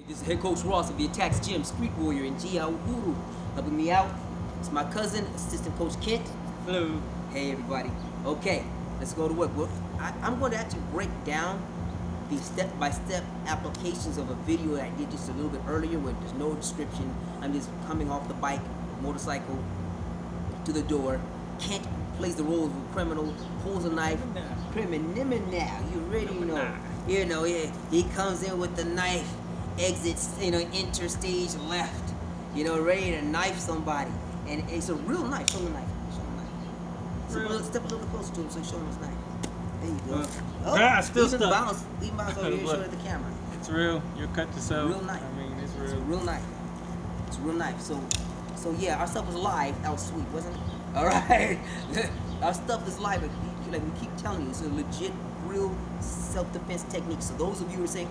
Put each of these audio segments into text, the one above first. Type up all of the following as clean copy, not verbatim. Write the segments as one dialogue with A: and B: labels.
A: This is Head Coach Ross of the Attacks Gym, Street Warrior, and Gia Uhuru. Helping me out, it's my cousin, Assistant Coach Kent.
B: Hello.
A: Hey everybody. Okay, let's go to work. I'm going to actually break down the step-by-step applications of a video that I did just a little bit earlier where there's no description. I'm just coming off the bike, motorcycle, to the door. Kent plays the role of a criminal, pulls a knife. Criminal, you already know. You know, he comes in with the knife, exits, enter stage left, ready to knife somebody. And it's a real knife. Show him the knife. Step a little closer to him so you show him his knife. There you go.
B: Still stuck.
A: Leave him bounce over here and show it at the camera.
B: It's real. You cut yourself.
A: Real knife.
B: I mean, it's real.
A: It's a real knife. It's a real knife. So yeah, our stuff was live. That was sweet, wasn't it? All right. Our stuff is live, but like we keep telling you, it's a legit, real self-defense technique. So those of you who are saying,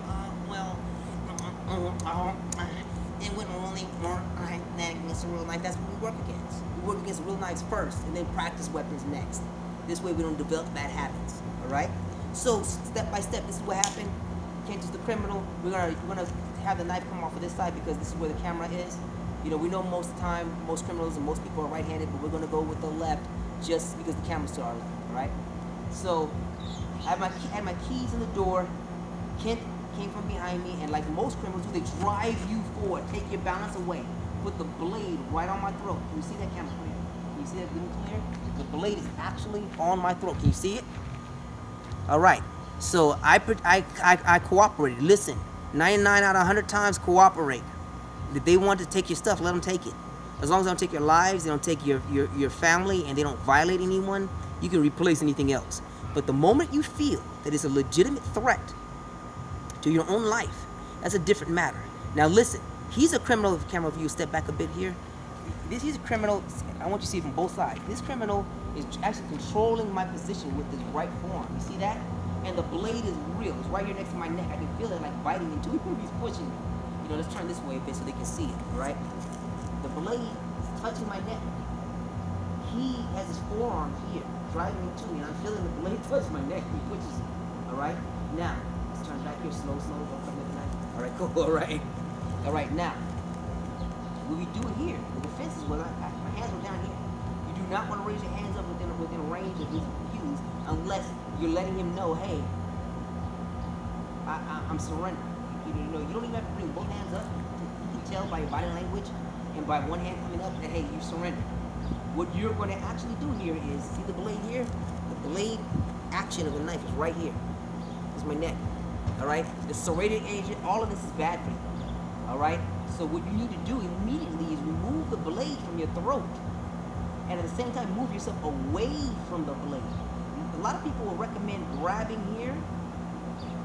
A: it wouldn't really work against a real knife. That's what we work against. We work against real knives first, and then practice weapons next. This way we don't develop bad habits. All right. So step by step, this is what happened. Kent is the criminal. We're gonna have the knife come off of this side because this is where the camera is. We know most of the time, most criminals and most people are right-handed, but we're gonna go with the left just because the camera's to our left. All right. So I had my keys in the door. Kent came from behind me, and like most criminals do, they drive you forward, take your balance away, put the blade right on my throat. Can you see that, camera clear? Can you see that being clear? The blade is actually on my throat. Can you see it? All right. So I cooperated. Listen, 99 out of 100 times cooperate. If they want to take your stuff, let them take it. As long as they don't take your lives, they don't take your family, and they don't violate anyone, you can replace anything else. But the moment you feel that it's a legitimate threat to your own life, that's a different matter. Now listen, he's a criminal. If the camera view, step back a bit here. He's a criminal. I want you to see it from both sides. This criminal is actually controlling my position with his right forearm. You see that? And the blade is real. It's right here next to my neck. I can feel it like biting into it. He's pushing me. Let's turn this way a bit so they can see it, all right? The blade is touching my neck. He has his forearm here, driving me to me, and I'm feeling the blade touch my neck. He pushes it, all right? Now, let's turn back here, slow, don't cut with the knife. All right, cool, all right. All right, now, what we do it here, the defense is when my hands are down here. You do not want to raise your hands up within range of his cues unless you're letting him know, hey, I'm surrendering. You don't even have to bring both hands up. You can tell by your body language and by one hand coming up that, hey, you surrender. What you're going to actually do here is, see the blade here? The blade action of the knife is right here. This is my neck, all right? The serrated agent, all of this is bad for you, all right? So what you need to do immediately is remove the blade from your throat and at the same time move yourself away from the blade. A lot of people will recommend grabbing here,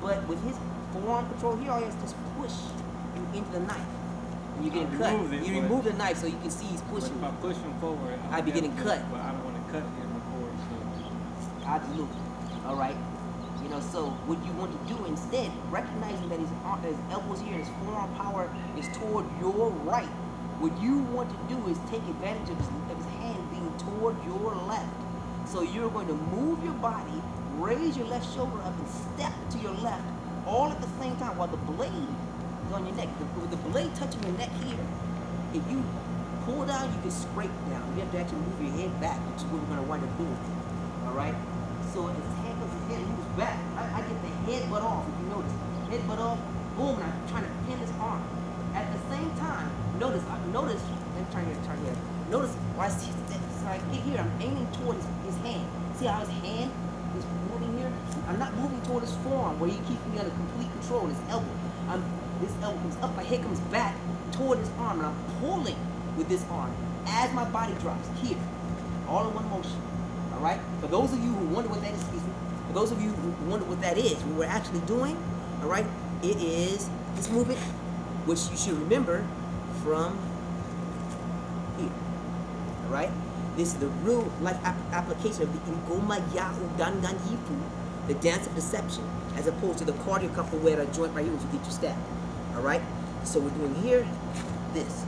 A: but with his forearm control here, all you have to just push into the knife. And you're getting cut. You remove the knife so you can see he's pushing.
B: If I push him forward,
A: I'd be getting cut.
B: But I don't want to cut him forward. So.
A: Absolutely. All right. So what you want to do instead, recognizing that his elbows here and his forearm power is toward your right, what you want to do is take advantage of his hand being toward your left. So you're going to move your body, raise your left shoulder up, and step to your left, all at the same time while the blade is on your neck. With the blade touching your neck here, if you pull down, you can scrape down. You have to actually move your head back, which is what we're going to wind up doing. All right? So as his hand comes, his head moves back. I get the head butt off, if you notice. Head butt off, boom, and I'm trying to pin his arm. At the same time, notice, let me turn here. Notice, why I get here, I'm aiming toward his hand. See how his hand is moving here? I'm not moving toward his forearm where he keeps me under complete control, his elbow. This elbow comes up, my head comes back toward his arm, and I'm pulling with this arm as my body drops here, all in one motion. All right? For those of you who wonder what that is, for those of you who wonder what that is, what we're actually doing, all right, it is this movement, which you should remember from here. All right? This is the real life application of the Ngoma Yahu Gangan Yifu, the dance of deception, as opposed to the cardio capoeira joint right here, which you get your step. All right? So we're doing here this.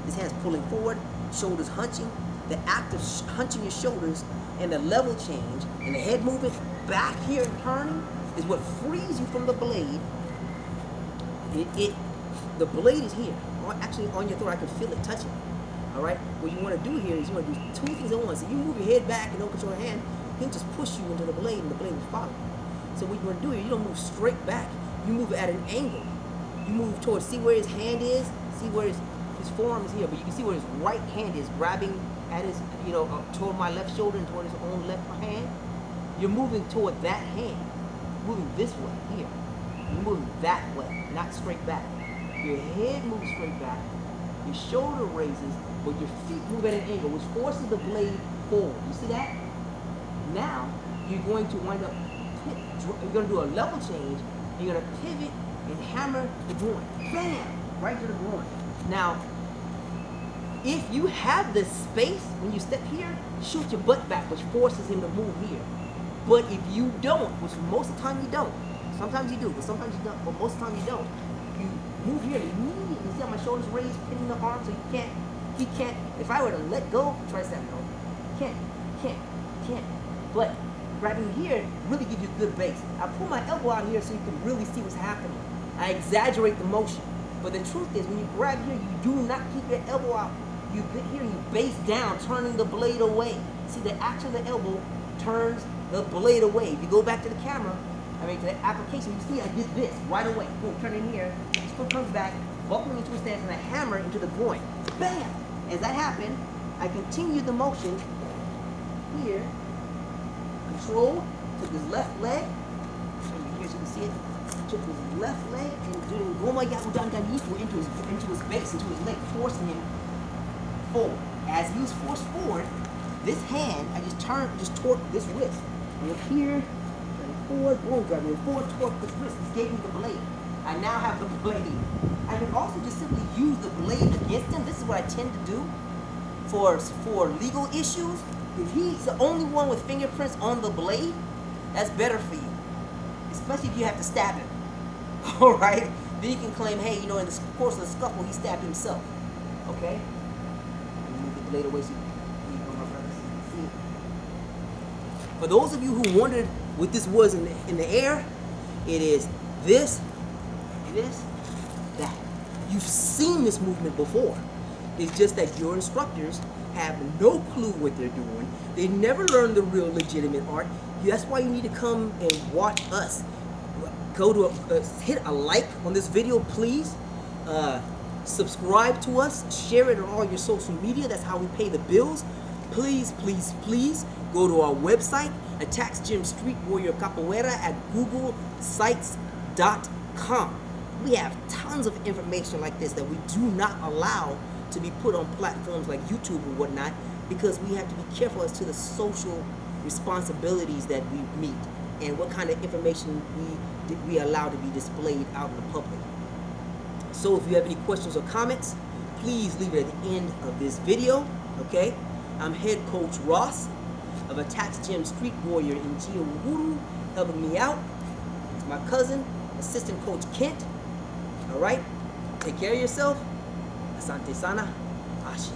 A: His hands pulling forward, shoulders hunching. The act of hunching your shoulders and the level change and the head movement back here and turning is what frees you from the blade. the blade is here, actually on your throat. I can feel it touching. All right. What you want to do here is you want to do two things at once. If you move your head back and don't control your hand, he'll just push you into the blade, and the blade will follow. So what you want to do here, you don't move straight back. You move at an angle. You move towards, see where his hand is, see where his forearm is here, but you can see where his right hand is grabbing at his, toward my left shoulder and toward his own left hand. You're moving toward that hand, moving this way here. You're moving that way, not straight back. Your head moves straight back, your shoulder raises, but your feet move at an angle, which forces the blade forward. You see that? Now, you're going to wind up, you're going to do a level change, and you're going to pivot and hammer the groin. Bam! Right to the groin. Now, if you have the space, when you step here, shoot your butt back, which forces him to move here. But if you don't, which most of the time you don't, sometimes you do, but sometimes you don't, but most of the time you don't, you move here and immediately, you see how my shoulders raised, pinning the arm, so he can't, if I were to let go, try that, no, can't. But grabbing here really gives you a good base. I pull my elbow out here so you can really see what's happening. I exaggerate the motion. But the truth is, when you grab here, you do not keep your elbow out. You get here and you base down, turning the blade away. See, the action of the elbow turns the blade away. If you go back to the camera, to the application, you see I did this right away. Boom, turn in here, his foot comes back, buckling into a stance, and I hammer into the groin. Bam! As that happened, I continued the motion here. Control, took his left leg, here so you can see it, took his left leg and doing goma yakudan into his base, into his leg, forcing him forward. As he was forced forward, this hand, I just torqued this wrist. And up here, forward, boom, grabbing forward, torque this wrist. This gave me the blade. I now have the blade. I can also just simply use the blade against him. This is what I tend to do for legal issues. If he's the only one with fingerprints on the blade, that's better for you. Especially if you have to stab him. Alright? Then you can claim, hey, in the course of the scuffle, he stabbed himself. Okay? Move the blade away so you can my brothers. See? For those of you who wondered what this was in the air, it is this, that. You've seen this movement before. It's just that your instructors have no clue what they're doing. They never learned the real legitimate art. That's why you need to come and watch us. Go to hit a like on this video, please. Subscribe to us. Share it on all your social media. That's how we pay the bills. Please, please, please go to our website, Attacks Gym Street Warrior Capoeira at googlesites.com. We have tons of information like this that we do not allow to be put on platforms like YouTube or whatnot, because we have to be careful as to the social responsibilities that we meet and what kind of information we allow to be displayed out in the public. So if you have any questions or comments, please leave it at the end of this video, okay? I'm Head Coach Ross of Attacks Gym Street Warrior in Uhuru, helping me out. It's my cousin, Assistant Coach Kent. All right? Take care of yourself. Asante sana. Ashi.